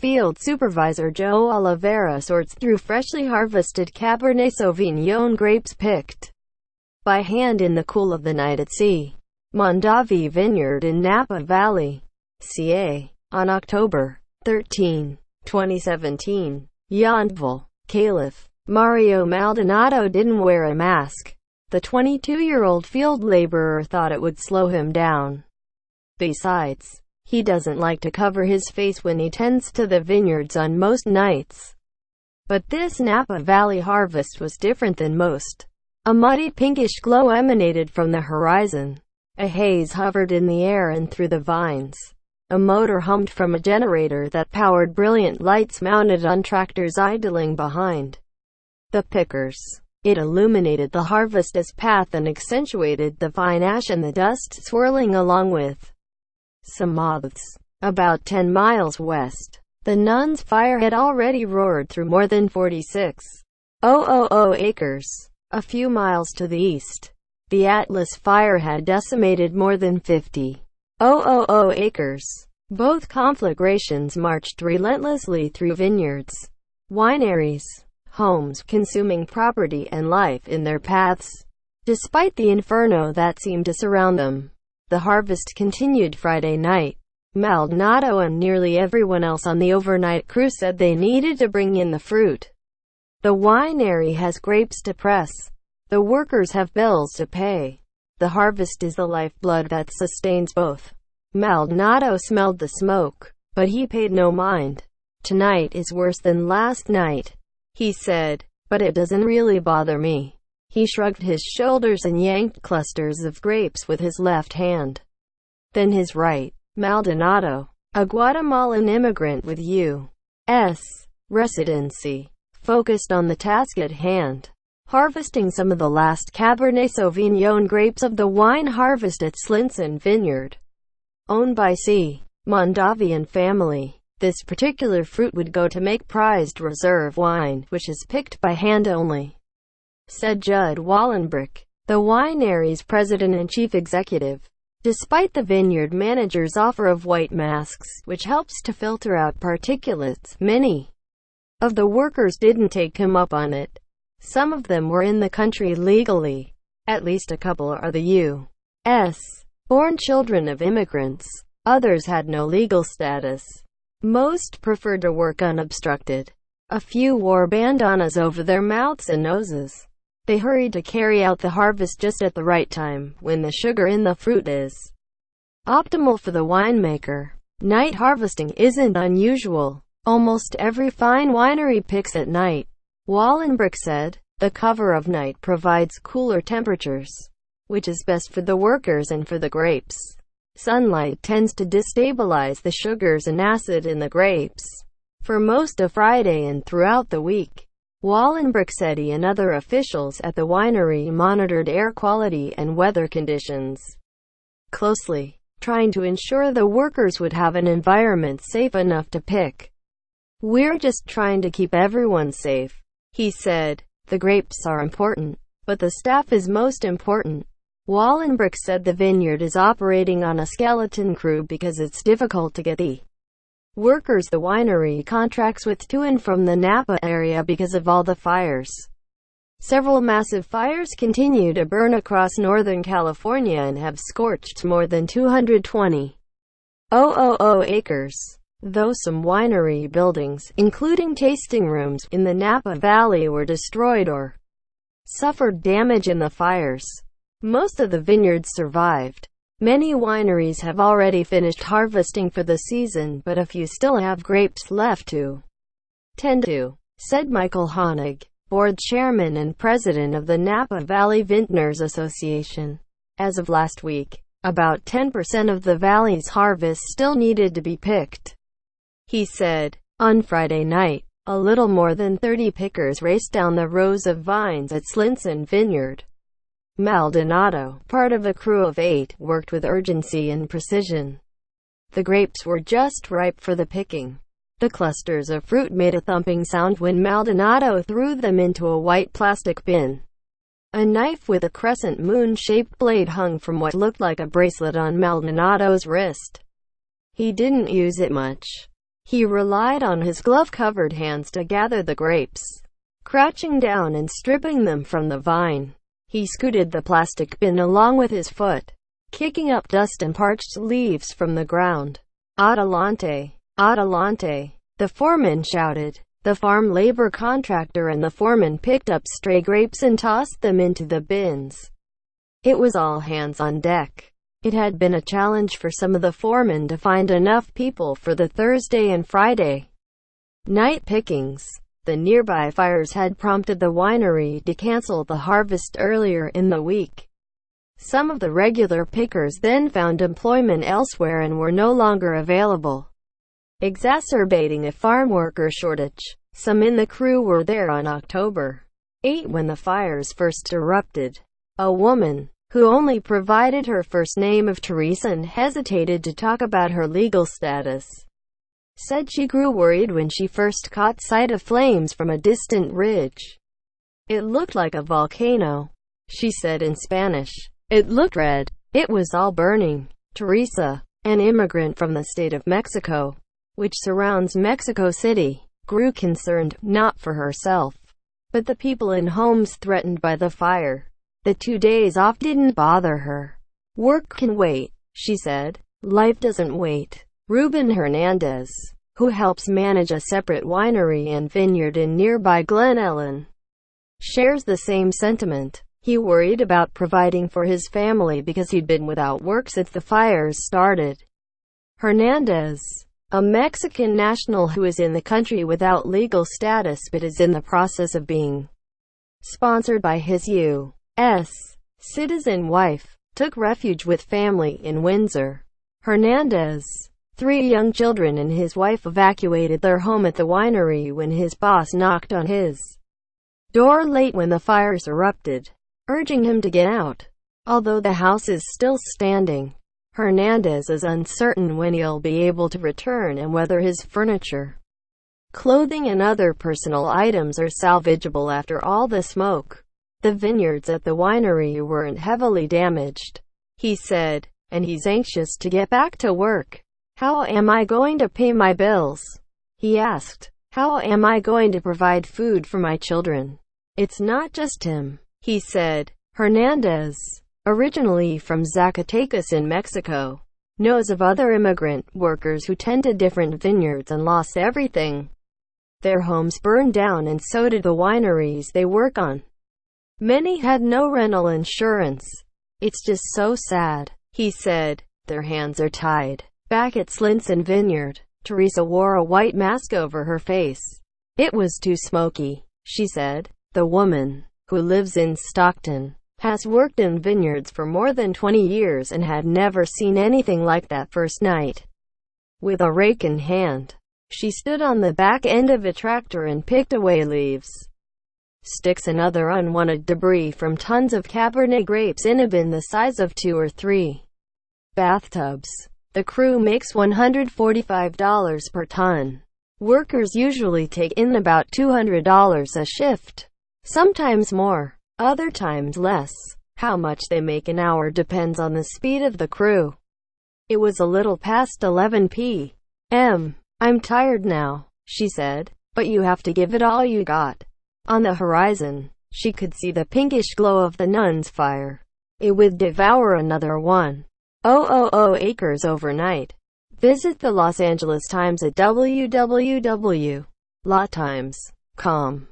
Field supervisor Joe Olivera sorts through freshly harvested Cabernet Sauvignon grapes picked by hand in the cool of the night at sea. Mondavi vineyard in Napa Valley, CA. On October 13, 2017, YOUNTVILLE, Calif. Mario Maldonado didn't wear a mask. The 22-year-old field laborer thought it would slow him down. Besides, he doesn't like to cover his face when he tends to the vineyards on most nights. But this Napa Valley harvest was different than most. A muddy pinkish glow emanated from the horizon. A haze hovered in the air and through the vines. A motor hummed from a generator that powered brilliant lights mounted on tractors idling behind the pickers. It illuminated the harvest's path and accentuated the fine ash and the dust swirling along with some moths. About 10 miles west, the Nun's fire had already roared through more than 46,000 acres. A few miles to the east, the Atlas fire had decimated more than 50,000 acres. Both conflagrations marched relentlessly through vineyards, wineries, homes, consuming property and life in their paths. Despite the inferno that seemed to surround them, the harvest continued Friday night. Maldonado and nearly everyone else on the overnight crew said they needed to bring in the fruit. The winery has grapes to press. The workers have bills to pay. The harvest is the lifeblood that sustains both. Maldonado smelled the smoke, but he paid no mind. Tonight is worse than last night, he said, but it doesn't really bother me. He shrugged his shoulders and yanked clusters of grapes with his left hand. Then his right. Maldonado, a Guatemalan immigrant with U.S. residency, focused on the task at hand, harvesting some of the last Cabernet Sauvignon grapes of the wine harvest at Slinson Vineyard, owned by C. Mondavi and family. This particular fruit would go to make prized reserve wine, which is picked by hand only, said Judd Wallenbrick, the winery's president and chief executive. Despite the vineyard manager's offer of white masks, which helps to filter out particulates, many of the workers didn't take him up on it. Some of them were in the country legally. At least a couple are the U.S. born children of immigrants. Others had no legal status. Most preferred to work unobstructed. A few wore bandanas over their mouths and noses. They hurried to carry out the harvest just at the right time, when the sugar in the fruit is optimal for the winemaker. Night harvesting isn't unusual. Almost every fine winery picks at night, Wallenbrick said. The cover of night provides cooler temperatures, which is best for the workers and for the grapes. Sunlight tends to destabilize the sugars and acid in the grapes. For most of Friday and throughout the week, Wallenbrick said he and other officials at the winery monitored air quality and weather conditions closely, trying to ensure the workers would have an environment safe enough to pick. "We're just trying to keep everyone safe," he said. "The grapes are important, but the staff is most important." Wallenbrick said the vineyard is operating on a skeleton crew because it's difficult to get the workers the winery contracts with to and from the Napa area because of all the fires. Several massive fires continue to burn across Northern California and have scorched more than 220,000 acres. Though some winery buildings, including tasting rooms, in the Napa Valley were destroyed or suffered damage in the fires, most of the vineyards survived. Many wineries have already finished harvesting for the season, but a few still have grapes left to tend to, said Michael Honig, board chairman and president of the Napa Valley Vintners Association. As of last week, about 10% of the valley's harvest still needed to be picked. He said, on Friday night, a little more than 30 pickers raced down the rows of vines at Slinson Vineyard. Maldonado, part of a crew of 8, worked with urgency and precision. The grapes were just ripe for the picking. The clusters of fruit made a thumping sound when Maldonado threw them into a white plastic bin. A knife with a crescent moon-shaped blade hung from what looked like a bracelet on Maldonado's wrist. He didn't use it much. He relied on his glove-covered hands to gather the grapes, crouching down and stripping them from the vine. He scooted the plastic bin along with his foot, kicking up dust and parched leaves from the ground. Adelante! Adelante! The foreman shouted. The farm labor contractor and the foreman picked up stray grapes and tossed them into the bins. It was all hands on deck. It had been a challenge for some of the foremen to find enough people for the Thursday and Friday night pickings. The nearby fires had prompted the winery to cancel the harvest earlier in the week. Some of the regular pickers then found employment elsewhere and were no longer available, exacerbating a farm worker shortage. Some in the crew were there on October 8 when the fires first erupted. A woman, who only provided her first name of Teresa and hesitated to talk about her legal status, said she grew worried when she first caught sight of flames from a distant ridge. "It looked like a volcano," she said in Spanish. "It looked red. It was all burning." Teresa, an immigrant from the state of Mexico, which surrounds Mexico City, grew concerned, not for herself, but the people in homes threatened by the fire. The 2 days off didn't bother her. "Work can wait," she said. "Life doesn't wait." Ruben Hernandez, who helps manage a separate winery and vineyard in nearby Glen Ellen, shares the same sentiment. He worried about providing for his family because he'd been without work since the fires started. Hernandez, a Mexican national who is in the country without legal status but is in the process of being sponsored by his U.S. citizen wife, took refuge with family in Windsor. Hernandez, 3 young children and his wife evacuated their home at the winery when his boss knocked on his door late when the fires erupted, urging him to get out. Although the house is still standing, Hernandez is uncertain when he'll be able to return and whether his furniture, clothing and other personal items are salvageable after all the smoke. The vineyards at the winery weren't heavily damaged, he said, and he's anxious to get back to work. "How am I going to pay my bills?" he asked. "How am I going to provide food for my children?" "It's not just him," he said. Hernandez, originally from Zacatecas in Mexico, knows of other immigrant workers who tended different vineyards and lost everything. Their homes burned down and so did the wineries they work on. Many had no rental insurance. "It's just so sad," he said. Their hands are tied. Back at Slinson Vineyard, Teresa wore a white mask over her face. "It was too smoky," she said. The woman, who lives in Stockton, has worked in vineyards for more than 20 years and had never seen anything like that first night. With a rake in hand, she stood on the back end of a tractor and picked away leaves, sticks and other unwanted debris from tons of Cabernet grapes in a bin the size of 2 or 3 bathtubs. The crew makes $145 per ton. Workers usually take in about $200 a shift, sometimes more, other times less. How much they make an hour depends on the speed of the crew. It was a little past 11 p.m. "I'm tired now," she said, "but you have to give it all you got." On the horizon, she could see the pinkish glow of the Nun's fire. It would devour another 1,000 acres overnight. Visit the Los Angeles Times at www.latimes.com.